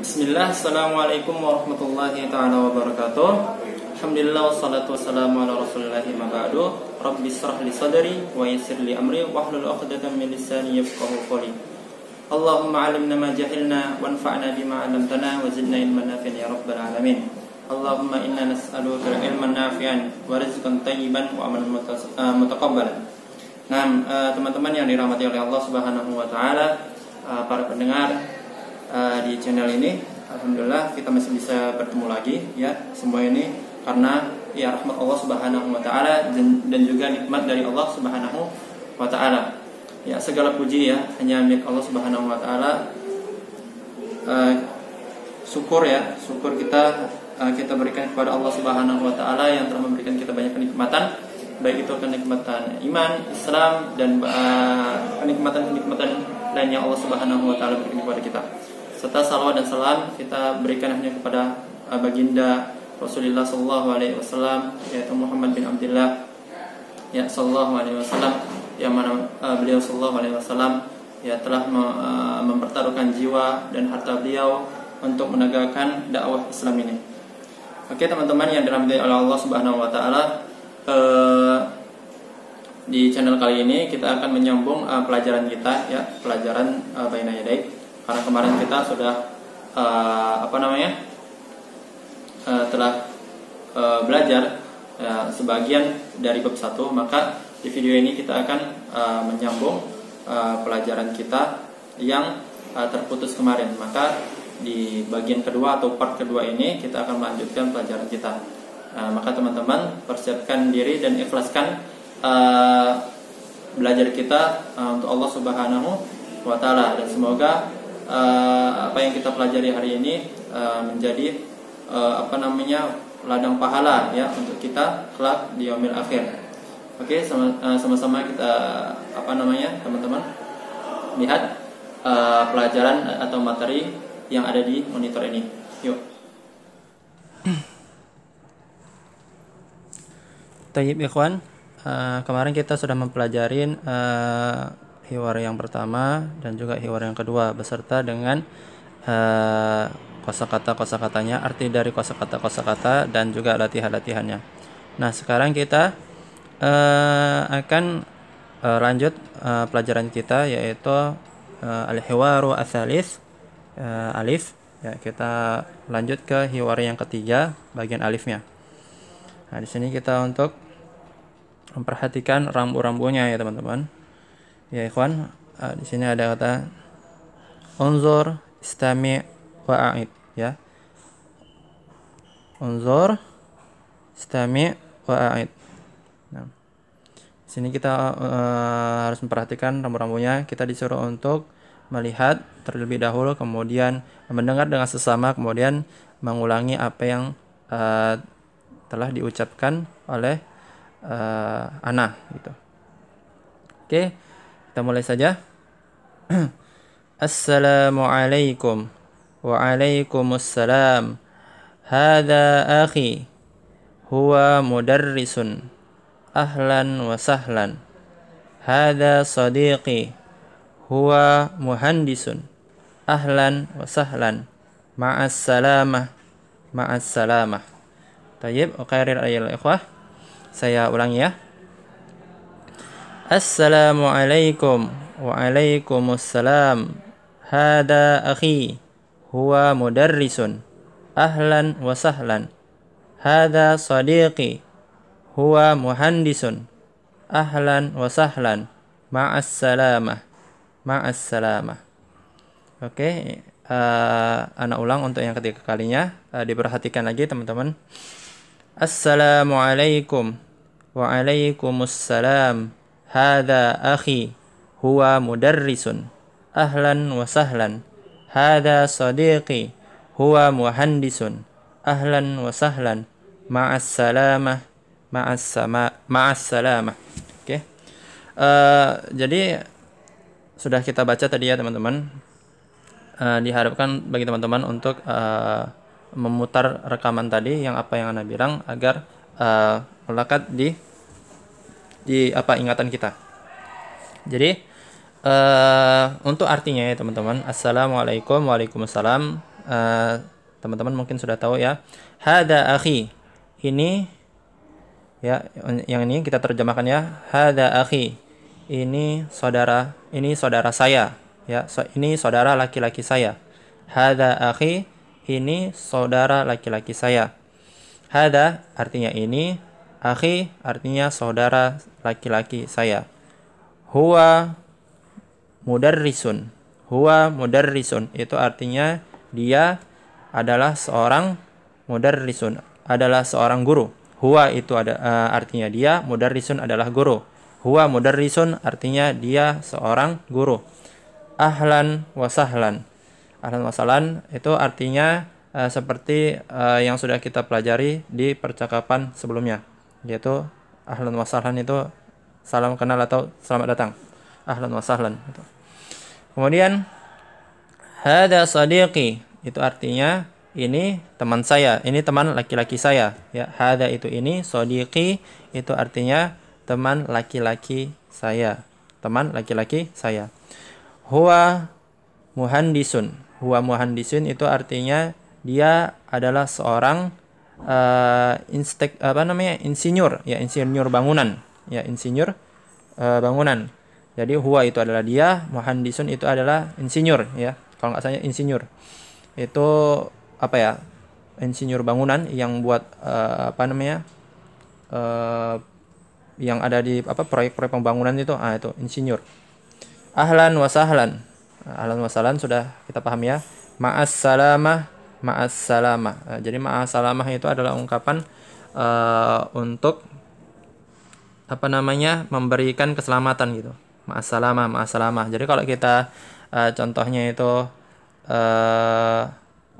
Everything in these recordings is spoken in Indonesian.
Bismillah, Assalamualaikum warahmatullahi ta'ala wabarakatuh. Alhamdulillah, wassalatu wassalamu ala rasulillahi ma ba'du. Rabbi shrah li sadri wa yassir li amri wahlul 'uqdatam min lisani yafqahu qawli. Allahumma 'allimna ma jahilna wanfa'na bima 'allamtana wa zidna ilman nafi'an ya rabbal alamin. Allahumma inna nas'aluka ilman nafi'an wa rizqan thayyiban wa amalan mutaqabbalan. Nah, teman-teman yang dirahmati oleh Allah Subhanahu wa taala, para pendengar di channel ini, alhamdulillah kita masih bisa bertemu lagi ya. Semua ini karena ya rahmat Allah Subhanahu wa taala dan juga nikmat dari Allah Subhanahu wa taala. Ya, segala puji ya hanya milik Allah Subhanahu wa taala. Syukur kita berikan kepada Allah Subhanahu wa taala yang telah memberikan kita banyak kenikmatan, baik itu kenikmatan iman, Islam, dan kenikmatan-kenikmatan lainnya Allah Subhanahu wa taala berikan kepada kita. Serta salawat dan salam kita berikan hanya kepada baginda Rasulullah sallallahu alaihi wasallam, yaitu Muhammad bin Abdullah ya sallallahu alaihi wasallam, yang mana beliau sallallahu alaihi wasallam ya telah mempertaruhkan jiwa dan harta beliau untuk menegakkan dakwah Islam ini. Oke, teman-teman yang dirahmati oleh Allah Subhanahu wa taala, di channel kali ini kita akan menyambung pelajaran kita ya, pelajaran Baina Yadai. Karena kemarin kita sudah telah belajar sebagian dari bab 1, maka di video ini kita akan menyambung pelajaran kita yang terputus kemarin. Maka di bagian kedua atau part kedua ini kita akan melanjutkan pelajaran kita. Maka teman-teman persiapkan diri dan ikhlaskan belajar kita untuk Allah Subhanahu wa taala, dan semoga apa yang kita pelajari hari ini menjadi ladang pahala ya untuk kita kelak di yaumil akhir. Oke, sama-sama kita teman-teman lihat pelajaran atau materi yang ada di monitor ini. Yuk. Tayyib ikhwan, kemarin kita sudah mempelajari hiwar yang pertama dan juga hiwar yang kedua beserta dengan kosakata-kosakatanya, arti dari kosakata-kosakata dan juga latihan-latihannya. Nah, sekarang kita akan lanjut pelajaran kita, yaitu al-hiwaru ats-tsalits, alif ya. Kita lanjut ke hiwar yang ketiga, bagian alifnya. Nah, di sini kita untuk memperhatikan rambu-rambunya ya teman-teman. Ya ikhwan, di sini ada kata unzur, istami' wa a'id ya. Unzur, istami' wa a'id. Nah, di sini kita harus memperhatikan rambu-rambunya. Kita disuruh untuk melihat terlebih dahulu, kemudian mendengar dengan sesama, kemudian mengulangi apa yang telah diucapkan oleh ana gitu. Oke, kita mulai saja. Assalamualaikum. Waalaikumsalam. Hadza akhi. Huwa mudarrisun. Ahlan wa sahlan. Hadza sadiqi. Huwa muhandisun. Ahlan wa sahlan. Ma'as salamah. Ma'as salamah. Tayyib, uqairir ayil ikhwah. Saya ulangi ya. Assalamualaikum. Waalaikumsalam. Hada akhi. Huwa mudarrisun. Ahlan wa sahlan. Hada sadiqi. Huwa muhandisun. Ahlan wa sahlan. Ma'as salamah. Ma'as salamah. Oke, ana ulang untuk yang ketiga kalinya. Diperhatikan lagi teman-teman. Assalamualaikum. Waalaikumsalam. Hadza akhi. Huwa mudarrisun. Ahlan wa sahlan. Hadza sadiqi. Huwa muhandisun. Ahlan wa sahlan. Ma'as salamah. Ma'as salamah. Oke. Jadi sudah kita baca tadi ya teman-teman. Diharapkan bagi teman-teman untuk memutar rekaman tadi yang Anda bilang agar melekat di ingatan kita. Jadi untuk artinya ya teman-teman, assalamualaikum, waalaikumsalam, teman-teman mungkin sudah tahu ya. Hada akhi. Ini ya, yang ini kita terjemahkan ya. Hada akhi. Ini saudara saya ya. Ini saudara laki-laki saya. Hada akhi. Ini saudara laki-laki saya. Hada artinya ini, akhi artinya saudara laki-laki saya. Huwa mudarrisun. Huwa mudarrisun itu artinya dia adalah seorang mudarrisun, adalah seorang guru. Huwa itu artinya dia, mudarrisun adalah guru. Huwa mudarrisun artinya dia seorang guru. Ahlan wa sahlan. Ahlan wa sahlan itu artinya seperti yang sudah kita pelajari di percakapan sebelumnya, yaitu ahlan wa sahlan itu salam kenal atau selamat datang. Ahlan wa sahlan itu. Kemudian hada sadiqi itu artinya ini teman saya, ini teman laki-laki saya ya. Hada itu ini, sadiqi itu artinya teman laki-laki saya, teman laki-laki saya. Huwa muhandisun. Huwa muhandisun itu artinya dia adalah seorang insinyur ya, insinyur bangunan ya, insinyur bangunan. Jadi huwa itu adalah dia, muhandisun itu adalah insinyur ya. Kalau nggak salah insinyur itu apa ya? Insinyur bangunan yang buat yang ada di proyek-proyek pembangunan itu, itu insinyur. Ahlan wa sahlan. Ahlan wa sahlan sudah kita paham ya. Ma'as salamah, ma'as salamah. Jadi ma'as salamah itu adalah ungkapan untuk memberikan keselamatan gitu. Ma'assalamah, ma'assalamah. Jadi kalau kita contohnya itu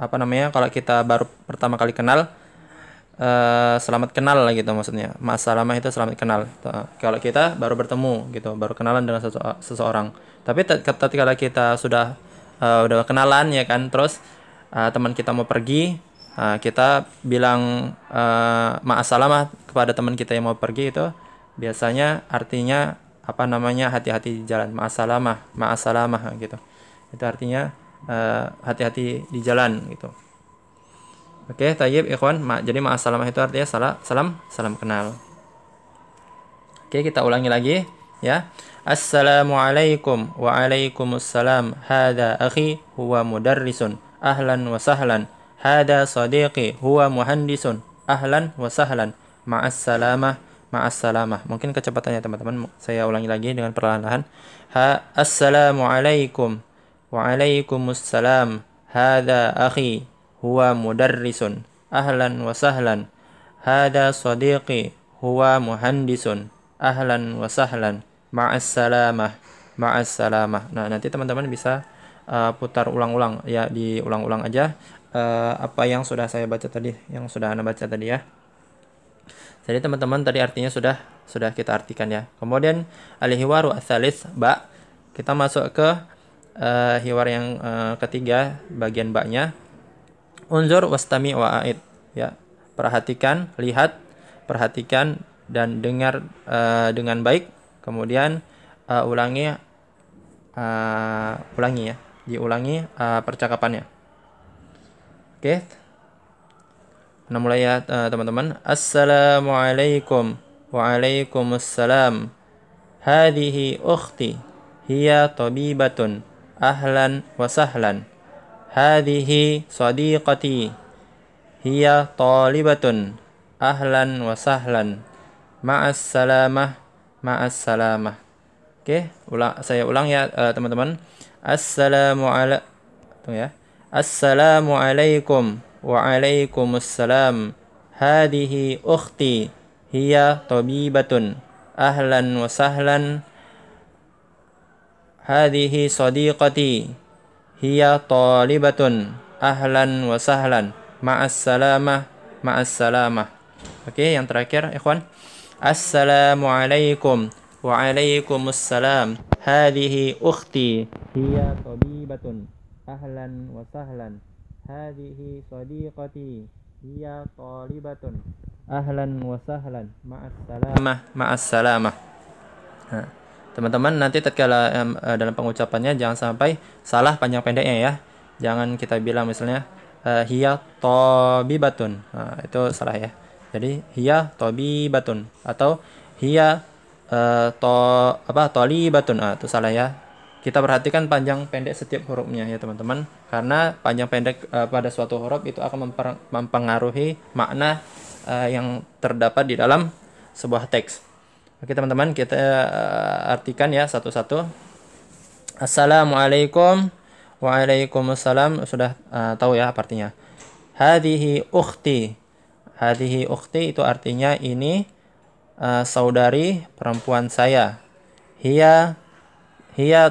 kalau kita baru pertama kali kenal, selamat kenal lah gitu maksudnya. Ma'assalamah itu selamat kenal. Kalau kita baru bertemu gitu, baru kenalan dengan seseorang. Tapi ketika kita sudah udah kenalan ya kan, terus teman kita mau pergi, kita bilang ma'assalamah kepada teman kita yang mau pergi, itu biasanya artinya hati-hati di jalan. Ma'assalamah gitu. Itu artinya hati-hati di jalan gitu. Oke, tayyib ikhwan. Jadi ma'assalamah itu artinya salam kenal. Oke, kita ulangi lagi ya. Assalamualaikum. Waalaikumsalam. Hada akhi huwa mudarrisun. Ahlan wa sahlan. Hada sadiqi huwa muhandisun. Ahlan wa sahlan. Ma'assalamah. Ma'assalamah. Mungkin kecepatannya teman-teman saya ulangi lagi dengan perlahan-lahan. Assalamualaikum. Waalaikumsalam. Hada akhi huwa mudarrisun. Ahlan wa sahlan. Hada sadiqi huwa muhandisun. Ahlan wa sahlan. Ma'assalamah. Ma'assalamah. Nah, nanti teman-teman bisa putar ulang-ulang ya, diulang-ulang aja apa yang sudah saya baca tadi, yang sudah Anda baca tadi ya. Jadi teman-teman tadi artinya sudah kita artikan ya. Kemudian al-hiwaru ats-tsalits ba. Kita masuk ke hiwar yang ketiga, bagian ba-nya. Unzur wastami wa a'id ya. Perhatikan, lihat, perhatikan dan dengar dengan baik. Kemudian ulangi ya. Diulangi percakapannya. Oke. Nah, mulai ya teman-teman. Assalamualaikum. Waalaikumsalam. Hadhihi ukhti. Hiya tabibatun. Ahlan wa sahlan. Hadhihi sadiqati. Hiya talibatun. Ahlan wa sahlan. Ma'assalamah. Ma'assalamah. Oke, saya ulang ya teman-teman. Assalamualaikum. Waalaikumsalam. Hadhihi ukhti. Hiya tabibatun. Ahlan wa sahlan. Hadhihi sadiqati. Hiya talibatun. Ahlan wa sahlan. Ma'assalamah. Ma'assalamah. Oke, yang terakhir ikhwan. Assalamualaikum. Waalaikumsalam. Hadhihi ukhti. Hiya tabibatun. Ahlan wa sahlan. Hadhihi sadiqati. Hiya talibatun. Ahlan wa sahlan. Ma'assalamah. Ma'assalamah. Nah, teman-teman nanti tatkala dalam pengucapannya jangan sampai salah panjang pendeknya ya. Jangan kita bilang misalnya hiya tabibatun. Nah, itu salah ya. Jadi hiya tabibatun atau hiya tolibatun. Ah, itu salah ya. Kita perhatikan panjang pendek setiap hurufnya ya teman-teman, karena panjang pendek pada suatu huruf itu akan mempengaruhi makna yang terdapat di dalam sebuah teks. Oke teman-teman, kita artikan ya satu-satu. Assalamualaikum. Waalaikumsalam. Sudah tahu ya apa artinya. Hadhihi ukhti. Hadhihi ukhti itu artinya ini saudari perempuan saya. Hiya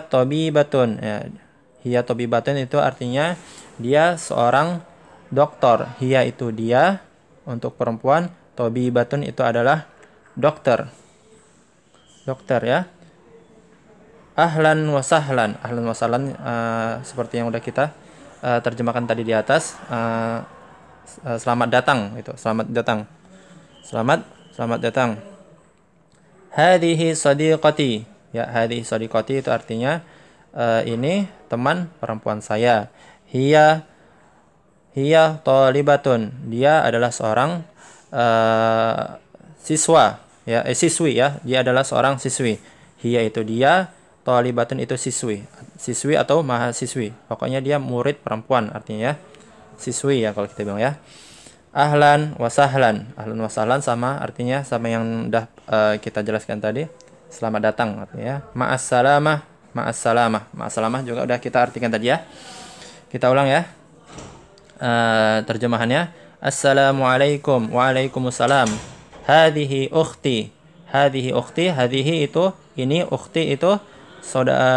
tabibatun. Ya. Hiya tabibatun itu artinya dia seorang dokter. Hiya itu dia untuk perempuan, tabibatun itu adalah dokter. Dokter ya. Ahlan wa sahlan. Ahlan wa sahlan seperti yang udah kita terjemahkan tadi di atas. Selamat datang itu. Selamat datang. Selamat datang. Hadhihi sadiqati. Ya, hadhihi sadiqati itu artinya ini teman perempuan saya. Hiya talibatun. Dia adalah seorang siswa ya, siswi ya. Dia adalah seorang siswi. Hiya itu dia, talibatun itu siswi atau mahasiswi. Pokoknya dia murid perempuan artinya ya. Siswi ya kalau kita bilang ya. Ahlan wa sahlan. Ahlan wa sahlan sama artinya sama yang udah kita jelaskan tadi. Selamat datang artinya ya. Ma'assalamah. Ma'assalamah juga udah kita artikan tadi ya. Kita ulang ya. Terjemahannya. Assalamualaikum. Waalaikumsalam. Hadhihi ukhti. Hadhihi ukhti. Hadhihi itu ini, ukhti itu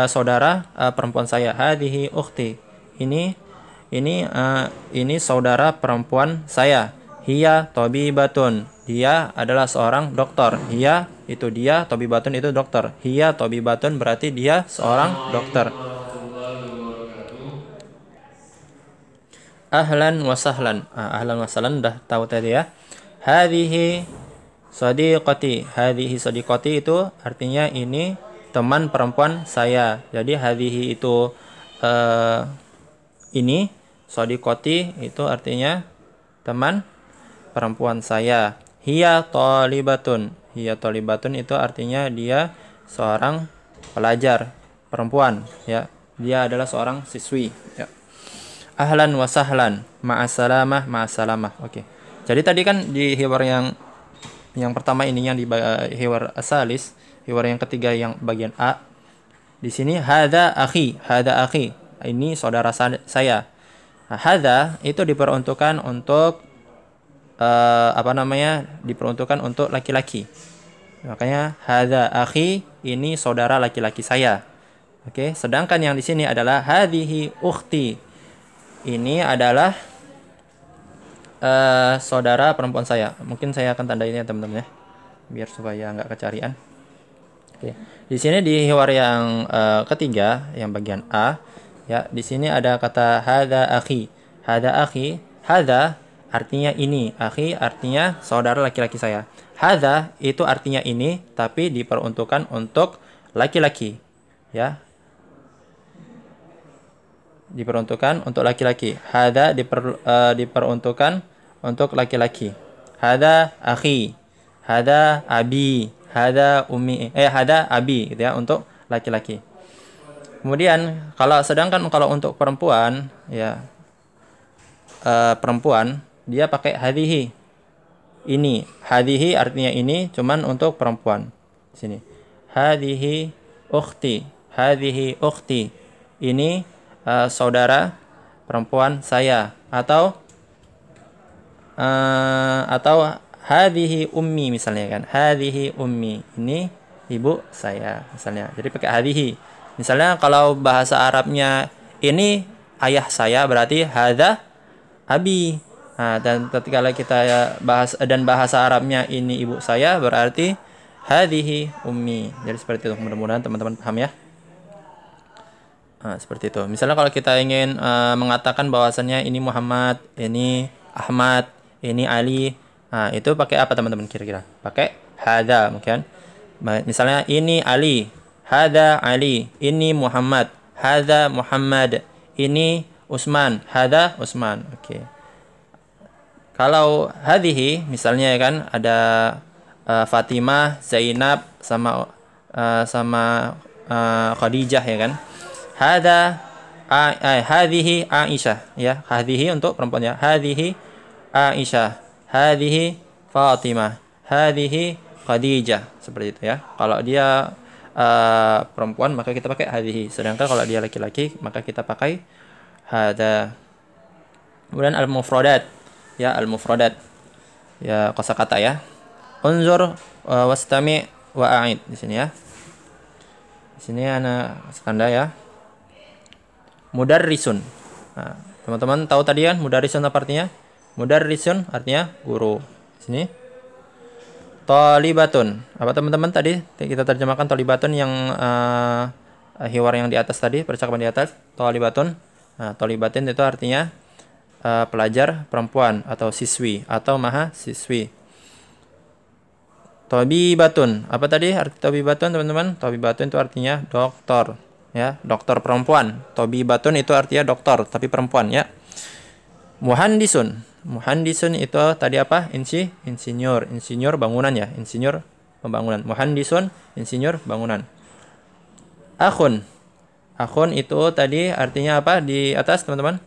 saudara perempuan saya. Hadhihi ukhti. Ini saudara perempuan saya. Hiya tabibatun. Dia adalah seorang dokter. Hiya itu dia, tabibatun itu dokter. Hiya tabibatun berarti dia seorang dokter. Ahlan wa sahlan. Ahlan wa sahlan udah tahu tadi ya. Hadhihi sadiqati. Hadhihi sadiqati itu artinya ini teman perempuan saya. Jadi hadhihi itu ini, sadiqati itu artinya teman perempuan saya. Hiya talibatun. Hiya talibatun itu artinya dia seorang pelajar perempuan ya. Dia adalah seorang siswi ya. Ahlan wa sahlan. Ma'assalamah. Oke. Jadi tadi kan di hiwar yang pertama ini yang di hiwar asalis, hiwar yang ketiga yang bagian A. Di sini hadza akhi. Ini saudara saya. Nah, hadza itu diperuntukkan untuk diperuntukkan untuk laki-laki. Makanya hadza akhi, ini saudara laki-laki saya. Oke, sedangkan yang di sini adalah hadhihi ukhti. Ini adalah saudara perempuan saya. Mungkin saya akan tandain ya teman-teman ya, biar supaya nggak kecarian. Oke. Di sini di hiwar yang ketiga, yang bagian A, ya, di sini ada kata hadza akhi. Hadza artinya ini, akhi artinya saudara laki-laki saya. Hadza itu artinya ini, tapi diperuntukkan untuk laki-laki, ya. Diperuntukkan untuk laki-laki. Hadza diperuntukkan untuk laki-laki. Hadza akhi, hadza abi, hadza ummi, hadza abi gitu ya, untuk laki-laki. Kemudian sedangkan kalau untuk perempuan ya, perempuan dia pakai hadhihi. Ini hadhihi artinya ini, cuman untuk perempuan. Sini. Hadhihi ukhti. Hadhihi ukhti. Ini saudara perempuan saya, atau hadhihi ummi misalnya kan. Hadhihi ummi. Ini ibu saya misalnya. Jadi pakai hadhihi. Misalnya kalau bahasa Arabnya ini ayah saya, berarti hadza abi. Nah, dan ketika kita bahasa Arabnya ini ibu saya, berarti hadhihi ummi. Jadi seperti itu. Mudah-mudahan teman-teman paham ya. Nah, seperti itu. Misalnya kalau kita ingin mengatakan bahwasannya ini Muhammad, ini Ahmad, ini Ali, nah, itu pakai apa teman-teman kira-kira? Pakai hadza mungkin. Misalnya ini Ali, hadza Ali. Ini Muhammad, hadza Muhammad. Ini Usman. Hada Usman. Oke. Kalau hadhihi misalnya ya kan ada Fatimah, Zainab sama Khadijah ya kan. Hada hadhihi Aisyah ya. Hadhihi untuk perempuan ya. Hadhihi Aisyah. Hadhihi Fatimah. Hadhihi Khadijah. Seperti itu ya. Kalau dia perempuan maka kita pakai hadhihi. Sedangkan kalau dia laki-laki maka kita pakai hada. Kemudian al-mufradat. Ya, al-mufradat. Ya, kosakata ya. Unzur wastami' wa a'id di sini ya. Di sini ana tanda ya. Mudarrisun. Nah, teman-teman tahu tadi kan mudarrisun apa artinya? Mudarrisun artinya guru. Di sini. Thalibatun. Apa teman-teman tadi kita terjemahkan thalibatun yang hiwar yang di atas tadi, percakapan di atas, thalibatun. Nah, thalibatin itu artinya pelajar perempuan atau siswi atau mahasiswi. Tabibatun. Apa tadi arti tabibatun teman-teman? Tabibatun itu artinya dokter ya, dokter perempuan. Tabibatun itu artinya dokter tapi perempuan ya. Muhandisun. Muhandisun itu tadi apa? Insinyur. Insinyur bangunan ya, insinyur pembangunan. Muhandisun insinyur bangunan. Akhun. Akhun itu tadi artinya apa di atas teman-teman?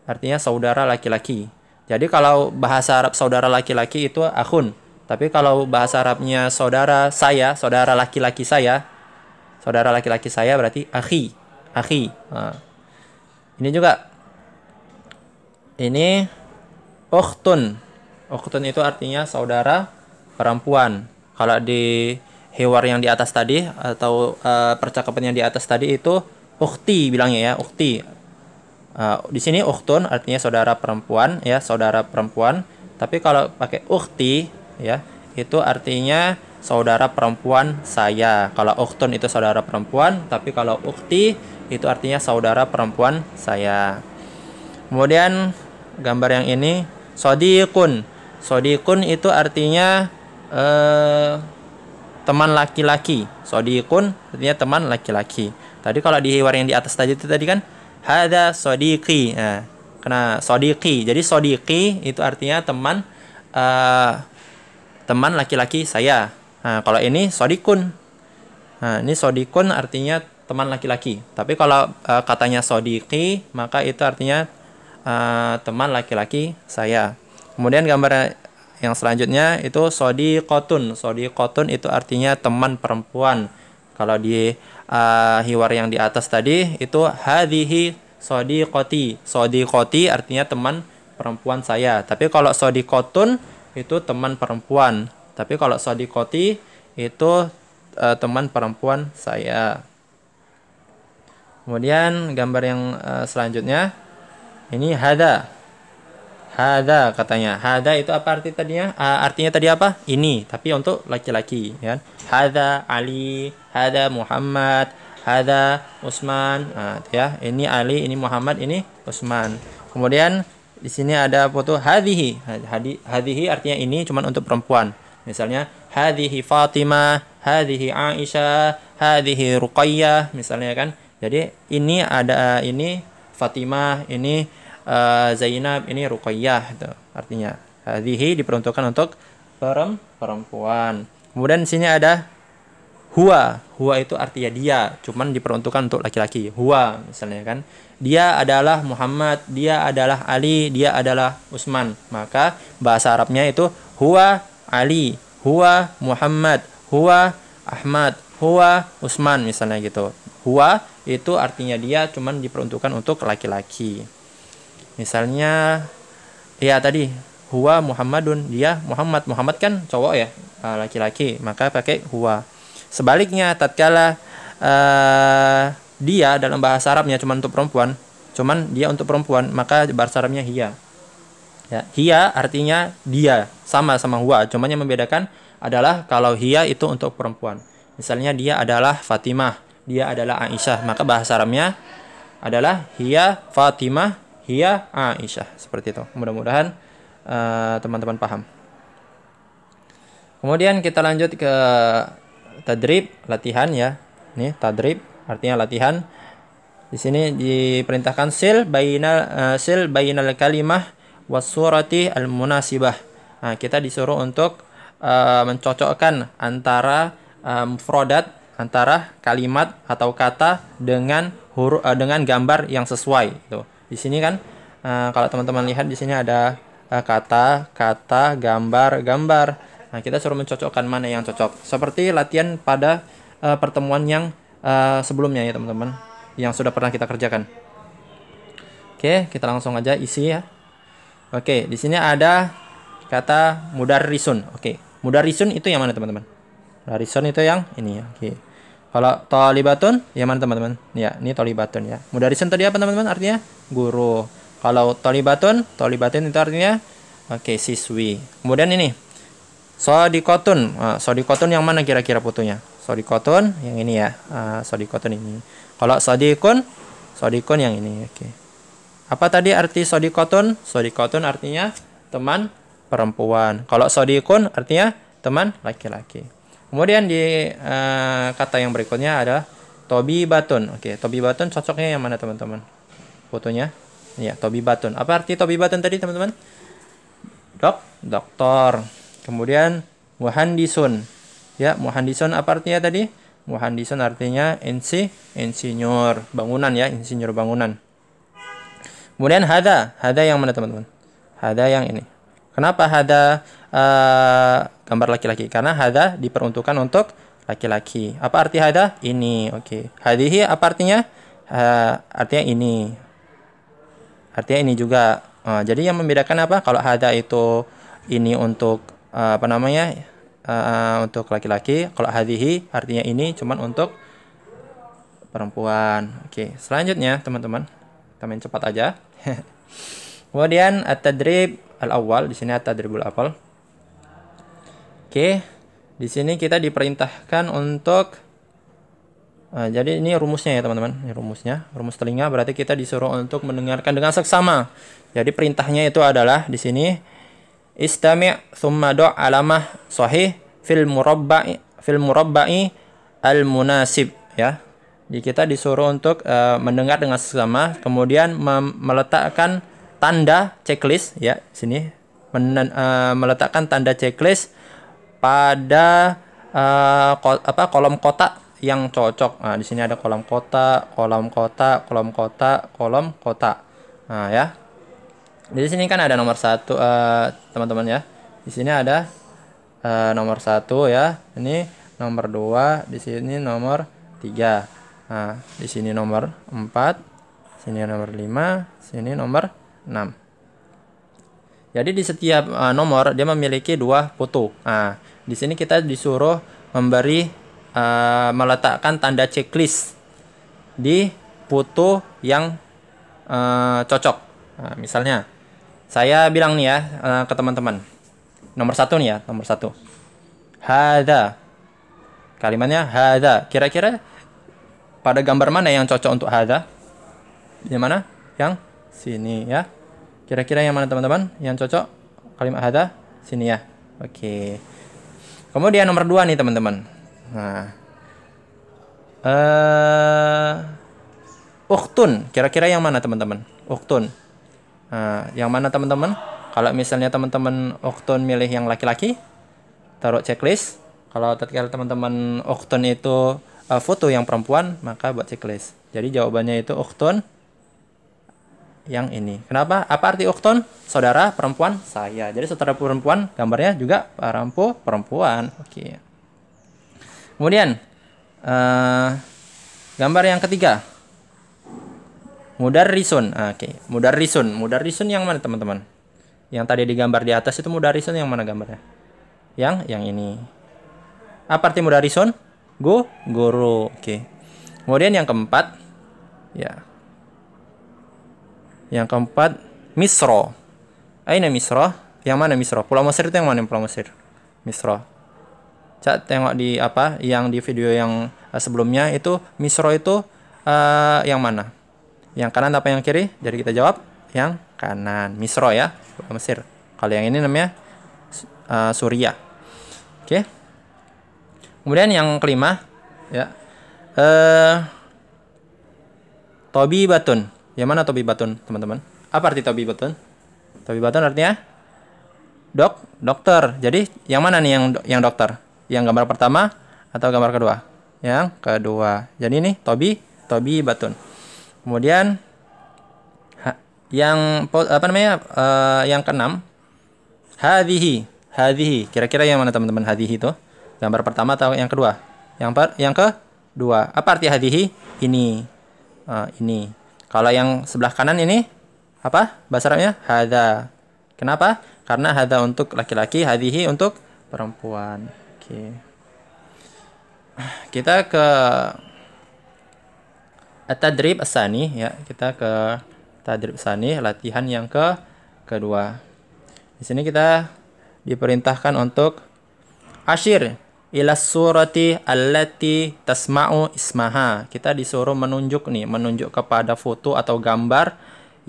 Artinya saudara laki-laki. Jadi kalau bahasa Arab saudara laki-laki itu akhun. Tapi kalau bahasa Arabnya saudara saya, saudara laki-laki saya berarti akhi. Akhi. Nah. Ini juga. Ini ukhtun. Ukhtun itu artinya saudara perempuan. Kalau di hiwar yang di atas tadi atau percakapan yang di atas tadi itu ukhti bilangnya ya, ukhti. Di sini ukhtun artinya saudara perempuan ya, saudara perempuan. Tapi kalau pakai ukhti ya, itu artinya saudara perempuan saya. Kalau ukhtun itu saudara perempuan, tapi kalau ukhti itu artinya saudara perempuan saya. Kemudian gambar yang ini sodiqun. Sodiqun itu artinya teman laki-laki. Sodiqun artinya teman laki-laki. Tadi kalau di hiwar yang di atas tadi itu tadi kan hada sodiqi. Nah, kena sodiqi. Jadi sodiqi itu artinya teman teman laki-laki saya. Nah, kalau ini sodikun. Nah, ini sodikun artinya teman laki-laki. Tapi kalau katanya sodiqi maka itu artinya teman laki-laki saya. Kemudian gambar yang selanjutnya itu sodiqotun. Sodiqotun itu artinya teman perempuan. Kalau di hiwar yang di atas tadi itu hadhihi sodiqoti. Sodiqoti artinya teman perempuan saya. Tapi kalau sodiqotun itu teman perempuan. Tapi kalau sodiqoti itu teman perempuan saya. Kemudian gambar yang selanjutnya ini hada. Hada katanya. Hada itu apa arti tadinya? Artinya tadi apa? Ini, tapi untuk laki-laki ya. Hada Ali, hada Muhammad, hada Utsman. Nah, ya, ini Ali, ini Muhammad, ini Utsman. Kemudian di sini ada foto hadhihi. Hadhihi artinya ini cuman untuk perempuan. Misalnya hadhihi Fatimah, hadhihi Aisyah, hadhihi Ruqayyah misalnya kan. Jadi ini ada ini Fatimah, ini Zainab, ini Ruqayyah itu artinya. Hadhihi diperuntukkan untuk perempuan. Kemudian di sini ada huwa. Huwa itu artinya dia, cuman diperuntukkan untuk laki-laki. Huwa misalnya kan. Dia adalah Muhammad, dia adalah Ali, dia adalah Utsman. Maka bahasa Arabnya itu huwa Ali, huwa Muhammad, huwa Ahmad, huwa Utsman misalnya gitu. Huwa itu artinya dia, cuman diperuntukkan untuk laki-laki. Misalnya ya tadi huwa Muhammadun, dia Muhammad. Muhammad kan cowok ya, laki-laki, maka pakai huwa. Sebaliknya tatkala dia dalam bahasa Arabnya cuma untuk perempuan, dia untuk perempuan, maka bahasa Arabnya hiya. Ya, hiya artinya dia, sama huwa, cuman yang membedakan adalah kalau hiya itu untuk perempuan. Misalnya dia adalah Fatimah, dia adalah Aisyah, maka bahasa Arabnya adalah hiya Fatimah, hiya Aisyah, seperti itu. Mudah-mudahan teman-teman paham. Kemudian kita lanjut ke tadrib, latihan ya. Ini tadrib artinya latihan. Di sini diperintahkan sil bainal kalimah was surati al munasibah. Nah, kita disuruh untuk mencocokkan antara mufradat, antara kalimat atau kata dengan dengan gambar yang sesuai. Tuh. Di sini kan kalau teman-teman lihat di sini ada kata, gambar. Nah, kita suruh mencocokkan mana yang cocok. Seperti latihan pada pertemuan yang sebelumnya ya teman-teman, yang sudah pernah kita kerjakan. Oke, kita langsung aja isi ya. Oke, di sini ada kata mudarrisun. Oke, mudarrisun itu yang mana teman-teman? Mudarrisun itu yang ini ya. Oke. Kalau thalibatun yang mana teman-teman? Ya, ini thalibatun ya. Mudarrisun tadi apa teman-teman? Artinya guru. Kalau thalibatun itu artinya siswi. Kemudian ini sodikotun. Sodikotun yang mana kira-kira fotonya? Sodikotun yang ini ya. Sodikotun ini. Kalau sodikun yang ini. Oke. Apa tadi arti sodikotun? Sodikotun artinya teman perempuan. Kalau sodikun artinya teman laki-laki. Kemudian di kata yang berikutnya ada tobibatun. Oke, tobibatun cocoknya yang mana teman-teman? Fotonya. Ya, tobibatun. Apa arti tobibatun tadi teman-teman? Dokter. Kemudian muhandisun. Ya, muhandisun apa artinya tadi? Muhandisun artinya insinyur bangunan ya, insinyur bangunan. Kemudian hada yang mana teman-teman? Hada yang ini. Kenapa hada gambar laki-laki? Karena hada diperuntukkan untuk laki-laki. Apa arti hada? Ini. Oke. Hadihi apa artinya? Artinya ini. Artinya ini juga. Jadi yang membedakan apa? Kalau hada itu ini untuk untuk laki-laki. Kalau hadihi artinya ini cuman untuk perempuan. Oke. Selanjutnya teman-teman, kita main cepat aja. Kemudian at-tadrib al-awwal, di sini at-tadribul awwal. Oke. Di sini kita diperintahkan untuk jadi ini rumusnya ya teman-teman. Ini rumusnya. Rumus telinga berarti kita disuruh untuk mendengarkan dengan seksama. Jadi perintahnya itu adalah di sini istami' tsumma do' alamah sahih fil murabba'i al-munasib ya. Jadi kita disuruh untuk mendengar dengan seksama, kemudian meletakkan tanda checklist ya, sini meletakkan tanda checklist pada kolom kotak yang cocok. Nah, di sini ada kolom kotak. Nah, ya. Di sini kan ada nomor 1 teman-teman ya. Di sini ada nomor 1 ya. Ini nomor 2, di sini nomor 3. Nah, di sini nomor 4, sini nomor 5, sini nomor 6. Jadi di setiap nomor dia memiliki 2 foto. Nah, di sini kita disuruh meletakkan tanda checklist di foto yang cocok. Nah, misalnya saya bilang nih ya ke teman-teman. Nomor 1 nih ya, nomor 1. Hada. Kalimatnya hada. Kira-kira pada gambar mana yang cocok untuk hada? Di mana? Yang sini ya. Kira-kira yang mana teman-teman yang cocok kalimat hada? Sini ya. Oke. Kemudian nomor 2 nih teman-teman. Nah. Ukhtun. Kira-kira yang mana teman-teman? Ukhtun. Nah, yang mana teman-teman? Kalau misalnya teman-teman ukhtun milih yang laki-laki, taruh checklist. Kalau teman-teman ukhtun itu foto yang perempuan, maka buat checklist. Jadi jawabannya itu ukhtun yang ini. Kenapa? Apa arti ukhtun? Saudara perempuan saya. Jadi saudara perempuan gambarnya juga perempuan. Oke. Kemudian gambar yang ketiga. Mudarrisun. Oke. Mudarrisun yang mana teman-teman? Yang tadi digambar di atas itu mudarrisun yang mana gambarnya? Yang ini. Apa arti mudarrisun? Guru. Oke. Kemudian yang keempat, ya. Yang keempat, Misro. Aina Misro? Yang mana Misro? Pulau Mesir itu yang mana Pulau Mesir? Misro. Cak tengok di yang di video yang sebelumnya itu Misro itu yang mana? Yang kanan apa yang kiri? Jadi kita jawab yang kanan. Misro ya, Pulau Mesir. Kalau yang ini namanya Suriah. Oke. Kemudian yang kelima ya. Tabibatun. Yang mana tabibatun, teman-teman? Apa arti tabibatun? Tabibatun artinya dokter. Jadi yang mana nih yang dokter? Yang gambar pertama atau gambar kedua? Yang kedua. Jadi ini tabibatun. Kemudian yang apa namanya? Yang keenam, hadhihi. Hadhihi. Kira-kira yang mana teman-teman hadhihi itu? Gambar pertama atau yang kedua? Yang kedua. Apa arti hadhihi? Ini. Ini. Kalau yang sebelah kanan ini apa? Bahasa Arabnya hadza. Kenapa? Karena hadza untuk laki-laki, hadhihi untuk perempuan. Oke. Kita ke at-tadrib as-sani ya. Kita ke tadrib sani, latihan yang kedua. Di sini kita diperintahkan untuk asyir ila surati allati tasma'u ismaha. Kita disuruh menunjuk kepada foto atau gambar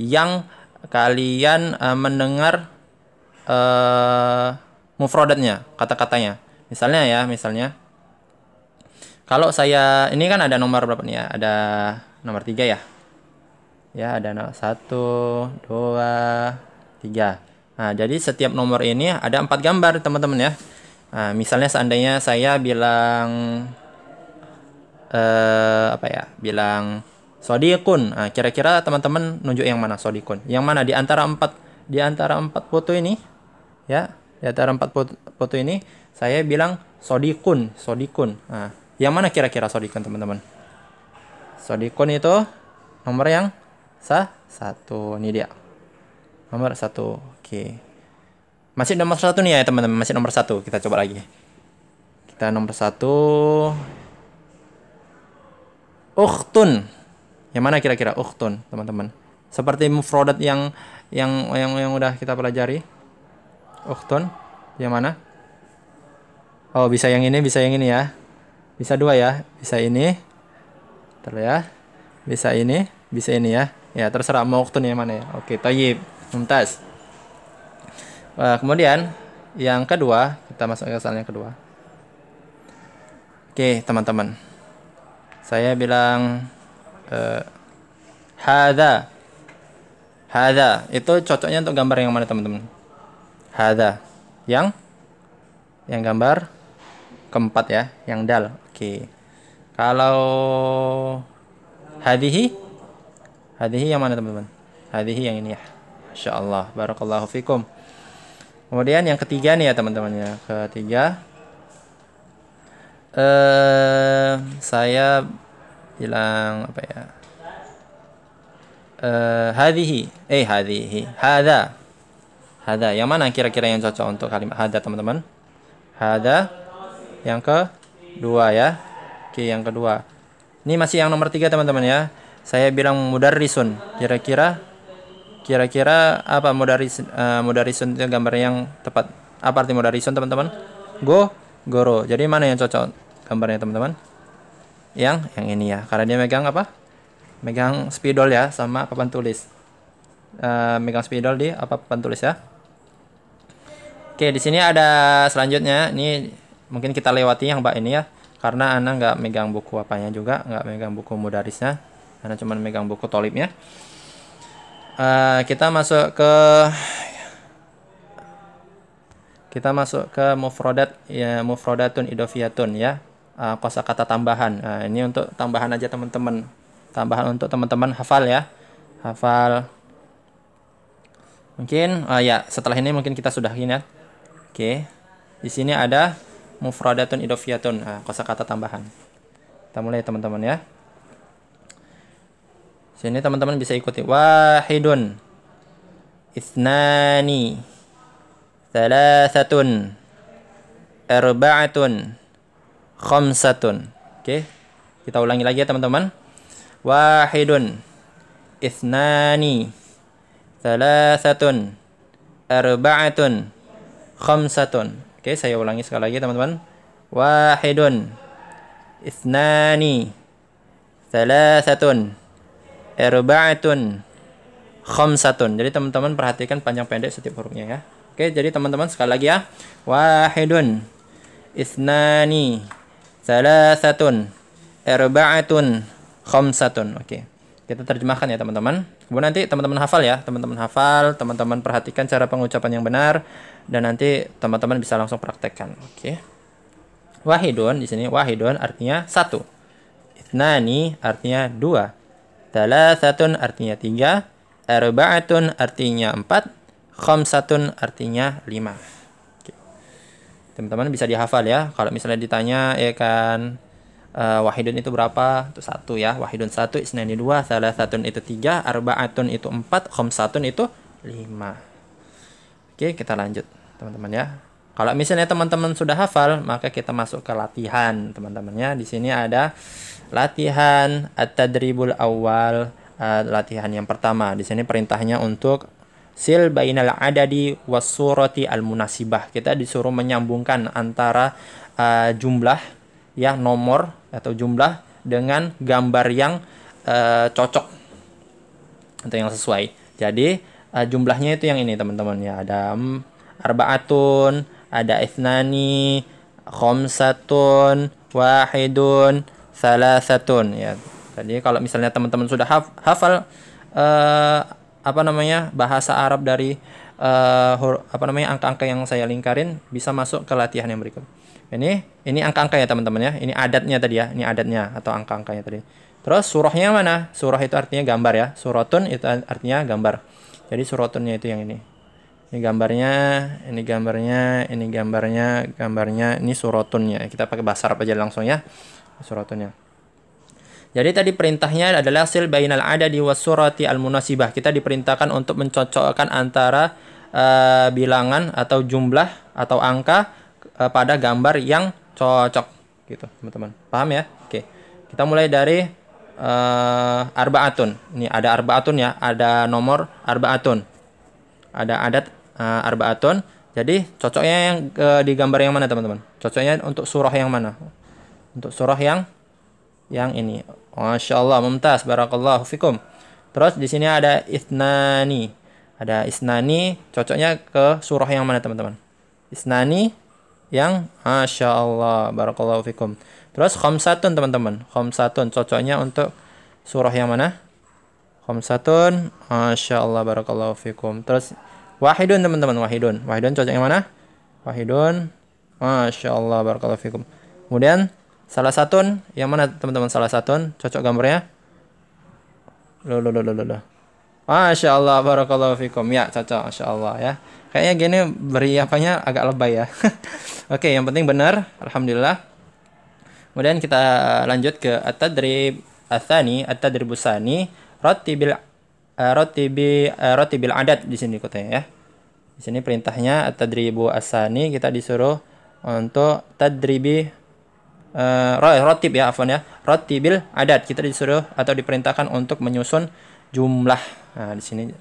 yang kalian mendengar mufradatnya, kata-katanya. Misalnya kalau saya ini kan ada nomor berapa nih ya? Ada nomor 3 ya. Ya, ada 1, 2, 3. Nah, jadi setiap nomor ini ada 4 gambar, teman-teman ya. Nah, misalnya seandainya saya bilang bilang sodikun. Nah, kira-kira teman-teman nunjuk yang mana sodikun? Yang mana di antara 4 foto ini? Ya, di antara 4 foto ini saya bilang sodikun. Nah, yang mana kira-kira sodikun, teman-teman? Sodikun itu nomor yang 1. Ini dia. Nomor 1. Oke. Masih nomor 1 nih ya, teman-teman. Masih nomor 1. Kita coba lagi. Kita nomor 1. Ukhtun. Yang mana kira-kira ukhtun, teman-teman? Seperti mufradat yang udah kita pelajari. Ukhtun. Yang mana? Oh, bisa yang ini ya. Bisa 2 ya. Bisa ini. Bentar ya. Bisa ini ya. Ya, terserah mau ukhtun yang mana ya. Oke, thayyib. Mumtaz. Kemudian yang kedua, kita masuk ke soal yang kedua. Oke, teman-teman. Saya bilang hadza. Hadza itu cocoknya untuk gambar yang mana, teman-teman? Hadza. Yang gambar keempat ya, yang dal. Oke. Kalau hadhihi yang mana, teman-teman? Hadhihi yang ini ya. Masyaallah, barakallahu fikum. Kemudian yang ketiga nih ya, teman-teman ya. Ketiga saya bilang apa ya? Hadhihi. Hadza. Yang mana kira-kira yang cocok untuk kalimat hadza, teman-teman? Hadza yang kedua ya. Oke, yang kedua. Ini masih yang nomor 3, teman-teman ya. Saya bilang mudarrisun. Kira-kira apa mudarrisun itu gambar yang tepat. Apa arti mudarrisun, teman-teman? Guru. Jadi mana yang cocok gambarnya, teman-teman? Yang ini ya. Karena dia megang apa? Megang spidol ya, sama papan tulis. Megang spidol di papan tulis ya. Oke, di sini ada selanjutnya. Ini mungkin kita lewati yang mbak ini ya. Karena Ana nggak megang buku apanya juga, nggak megang buku mudarisnya. Ana cuma megang buku tolibnya. Kita masuk ke mufradat ya, mufradatun idofiyatun ya. Kosakata tambahan. Ini untuk tambahan aja, teman-teman. Tambahan untuk teman-teman hafal ya. Hafal. Mungkin ya, setelah ini mungkin kita sudahin ya. Oke. Di sini ada mufradatun idofiyatun, kosakata tambahan. Kita mulai, teman-teman ya. Sini teman-teman bisa ikuti. Wahidun, isnani, thalathatun, arba'atun, khamsatun. Oke. Kita ulangi lagi ya, teman-teman. Wahidun, isnani, thalathatun, arba'atun, khamsatun. Oke, saya ulangi sekali lagi, teman-teman. Wahidun, isnani, thalathatun, arba'atun, khamsatun. Jadi teman-teman perhatikan panjang pendek setiap hurufnya ya. Oke, jadi teman-teman sekali lagi ya. Wahidun, isnani, thalathatun, arba'atun, khamsatun. Oke. Kita terjemahkan ya teman-teman. Kemudian nanti teman-teman hafal ya, teman-teman perhatikan cara pengucapan yang benar dan nanti teman-teman bisa langsung praktekkan. Oke. Wahidun di sini wahidun artinya satu. Itnani artinya dua. Thalathatun artinya tiga. Arba'atun artinya empat. Khamsatun artinya lima. Teman-teman bisa dihafal ya. Kalau misalnya ditanya ya kan wahidun itu berapa? Itu satu ya. Wahidun satu, isnani dua, thalathatun itu tiga, arba'atun itu empat, khamsatun itu lima. Oke, kita lanjut teman-teman ya. Kalau misalnya teman-teman sudah hafal, maka kita masuk ke latihan teman-teman ya. Di sini ada latihan at-tadribul awal, latihan yang pertama. Di sini perintahnya untuk sil bainal adadi was surati al munasibah. Kita disuruh menyambungkan antara jumlah ya, nomor atau jumlah dengan gambar yang cocok atau yang sesuai. Jadi jumlahnya itu yang ini teman-teman ya, ada arba'atun, ada ithnani, khamsatun, wahidun, salasatun ya. Jadi kalau misalnya teman-teman sudah hafal bahasa Arab dari angka-angka yang saya lingkarin, bisa masuk ke latihan yang berikut. Ini angka-angka ya teman-teman ya. Ini adatnya tadi ya. Ini adatnya atau angka-angkanya tadi. Terus surahnya mana? Surah itu artinya gambar ya. Suratun itu artinya gambar. Jadi suratunnya itu yang ini. Ini gambarnya, ini gambarnya, ini gambarnya, ini suratunnya. Kita pakai bahasa Arab aja langsung ya. Suratunnya. Jadi tadi perintahnya adalah sil bainal adadi was surati al munasibah. Kita diperintahkan untuk mencocokkan antara bilangan atau jumlah atau angka pada gambar yang cocok gitu teman-teman. Paham ya? Oke. Kita mulai dari arba'atun. Ini ada arba'atun ya, ada nomor arba'atun. Ada adat arba'atun. Jadi cocoknya yang di gambar yang mana teman-teman? Cocoknya untuk surah yang mana? Untuk surah yang ini. Masya Allah, mumtaz, barakallahu fikum. Terus di sini ada isnani. Ada isnani, cocoknya ke surah yang mana teman-teman? Isnani yang Masya Allah, barakallahu fikum. Terus khamsatun teman-teman. Khamsatun, cocoknya untuk surah yang mana? Khamsatun, Masya Allah, barakallahu fikum. Terus wahidun teman-teman, wahidun. Wahidun cocok yang mana? Wahidun, Masya Allah, barakallahu fikum. Kemudian salasatun, yang mana teman-teman salasatun? Cocok gambarnya? Loh. Masya Allah, barakallahu fikum. Ya, cocok, Masya Allah ya. Kayaknya gini beri apanya agak lebay ya. Oke, yang penting benar. Alhamdulillah. Kemudian kita lanjut ke at-tadrib ats-tsani, at-tadribus tsani, rattibil adat di sini katanya ya. Di sini perintahnya at-tadribu ats-tsani, kita disuruh untuk tadribi ratib ya, afwan ya. Rattibil adat, kita disuruh atau diperintahkan untuk menyusun jumlah. Nah, di sini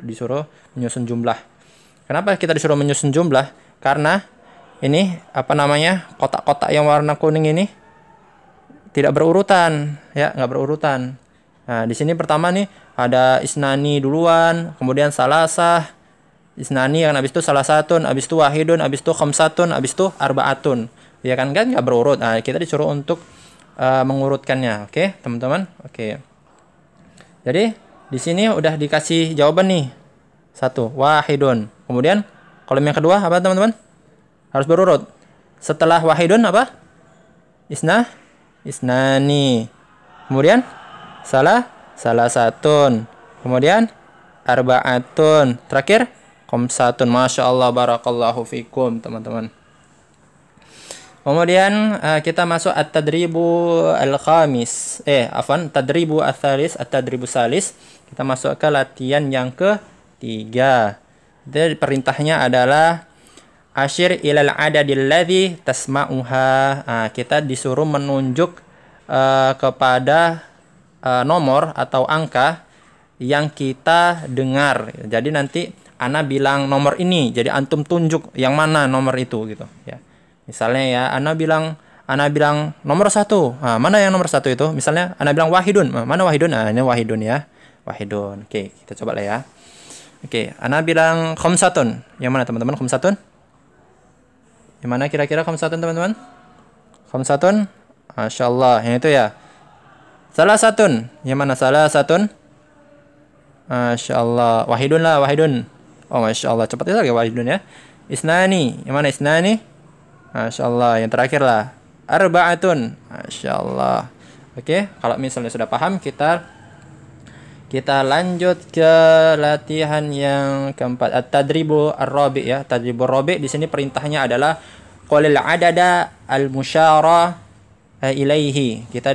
disuruh menyusun jumlah. Kenapa kita disuruh menyusun jumlah? Karena ini kotak-kotak yang warna kuning ini tidak berurutan ya, nggak berurutan. Nah, di sini pertama nih ada isnani duluan, kemudian salasah, isnani, yang habis itu salasatun, habis itu wahidun, habis itu khamsatun, habis itu arba'atun. Ya kan nggak berurut. Nah, kita disuruh untuk mengurutkannya. Oke, teman-teman. Oke. Jadi di sini udah dikasih jawaban nih. Satu, wahidun. Kemudian kolom yang kedua apa teman-teman? Harus berurut. Setelah wahidun apa? Isnani. Kemudian salasatun. Kemudian arba'atun. Terakhir khamsatun. Masya Allah, barakallahu fikum teman-teman. Kemudian kita masuk at-tadribu al-khamis. Tadribu ats-tsalis, at-tadribu salis. Kita masuk ke latihan yang ketiga. Jadi perintahnya adalah asyir ilal adadil ladzi tasma'uha. Kita disuruh menunjuk kepada nomor atau angka yang kita dengar. Jadi nanti ana bilang nomor ini, jadi antum tunjuk yang mana nomor itu gitu ya. Misalnya ya, ana bilang nomor 1. Mana yang nomor 1 itu? Misalnya ana bilang wahidun. Mana wahidun? Ini wahidun ya. Wahidun. Oke, kita coba lah ya. Oke, ana bilang khamsatun. Yang mana teman-teman khamsatun? Yang mana kira-kira khamsatun teman-teman? Khamsatun? Masya Allah, yang itu ya. Salasatun. Yang mana salasatun? Masya Allah. Wahidun lah, wahidun. Oh, Masya Allah. Cepat lagi wahidun ya. Isnani. Yang mana isnani? Masya Allah. Yang terakhir lah. Arba'atun. Masya Allah. Oke, kalau misalnya sudah paham, kita lanjut ke latihan yang keempat. At-tadribu ar-rabi ya. Tadribu ar-rabi di sini perintahnya adalah qalil adada al-musyara ilaihi. Kita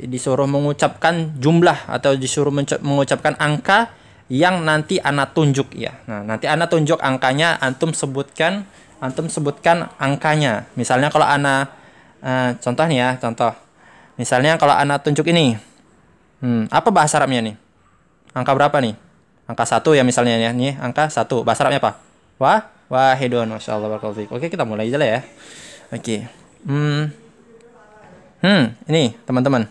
disuruh mengucapkan jumlah atau disuruh mengucapkan angka yang nanti ana tunjuk ya. Nah, nanti ana tunjuk angkanya, antum sebutkan angkanya. Misalnya kalau ana contoh nih ya, contoh. Misalnya kalau ana tunjuk ini. Apa bahasa Arabnya nih? Angka berapa nih? Angka 1 ya misalnya ya. Nih, angka 1. Bahasa Arabnya apa? Wahidun. Masya Allah. Oke, kita mulai aja lah ya. Oke. Ini teman-teman.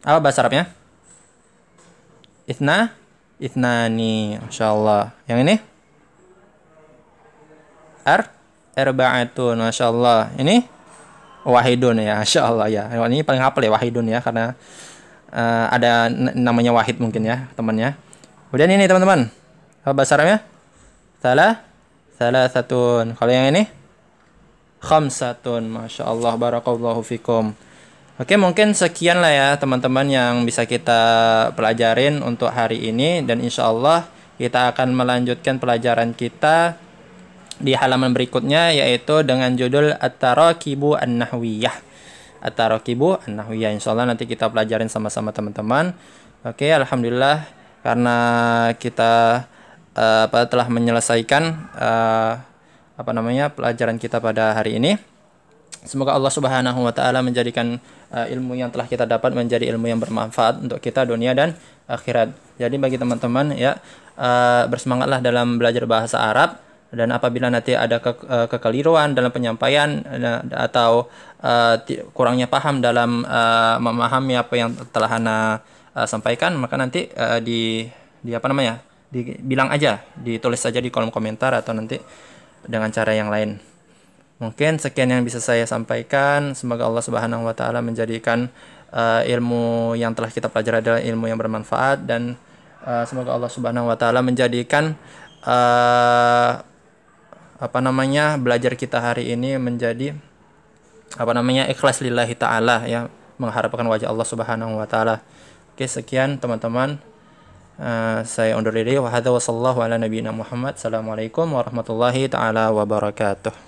Apa bahasa Arabnya? Ithnani. Masya Allah. Yang ini? Arba'atun. Masya Allah. Ini? Wahidun ya. Masya Allah ya. Ini paling hafal ya wahidun ya. Karena ada namanya Wahid mungkin ya temannya. Kemudian ini teman-teman, apa bahasa Arabnya? Salasatun. Kalau yang ini khamsatun. Masya Allah, barakallahu fikum. Oke, mungkin sekian lah ya teman-teman yang bisa kita pelajarin untuk hari ini, dan insya Allah kita akan melanjutkan pelajaran kita di halaman berikutnya, yaitu dengan judul At-Tarakibu An-Nahwiyah. At-Tarakibu An-Nahwiyah. Insyaallah nanti kita pelajarin sama-sama teman-teman. Oke, alhamdulillah karena kita telah menyelesaikan pelajaran kita pada hari ini. Semoga Allah Subhanahu wa taala menjadikan ilmu yang telah kita dapat menjadi ilmu yang bermanfaat untuk kita dunia dan akhirat. Jadi bagi teman-teman ya, bersemangatlah dalam belajar bahasa Arab. Dan apabila nanti ada kekeliruan dalam penyampaian atau kurangnya paham dalam memahami apa yang telah Ana sampaikan, maka nanti dibilang aja, ditulis saja di kolom komentar atau nanti dengan cara yang lain. Mungkin sekian yang bisa saya sampaikan. Semoga Allah Subhanahu wa taala menjadikan ilmu yang telah kita pelajari adalah ilmu yang bermanfaat, dan semoga Allah Subhanahu wa taala menjadikan belajar kita hari ini menjadi ikhlas lillahi ta'ala ya, mengharapkan wajah Allah Subhanahu wa taala. Oke, sekian teman-teman. Saya undur diri. Wa hadza wa sallallahu ala nabiyina Muhammad. Assalamualaikum warahmatullahi taala wabarakatuh.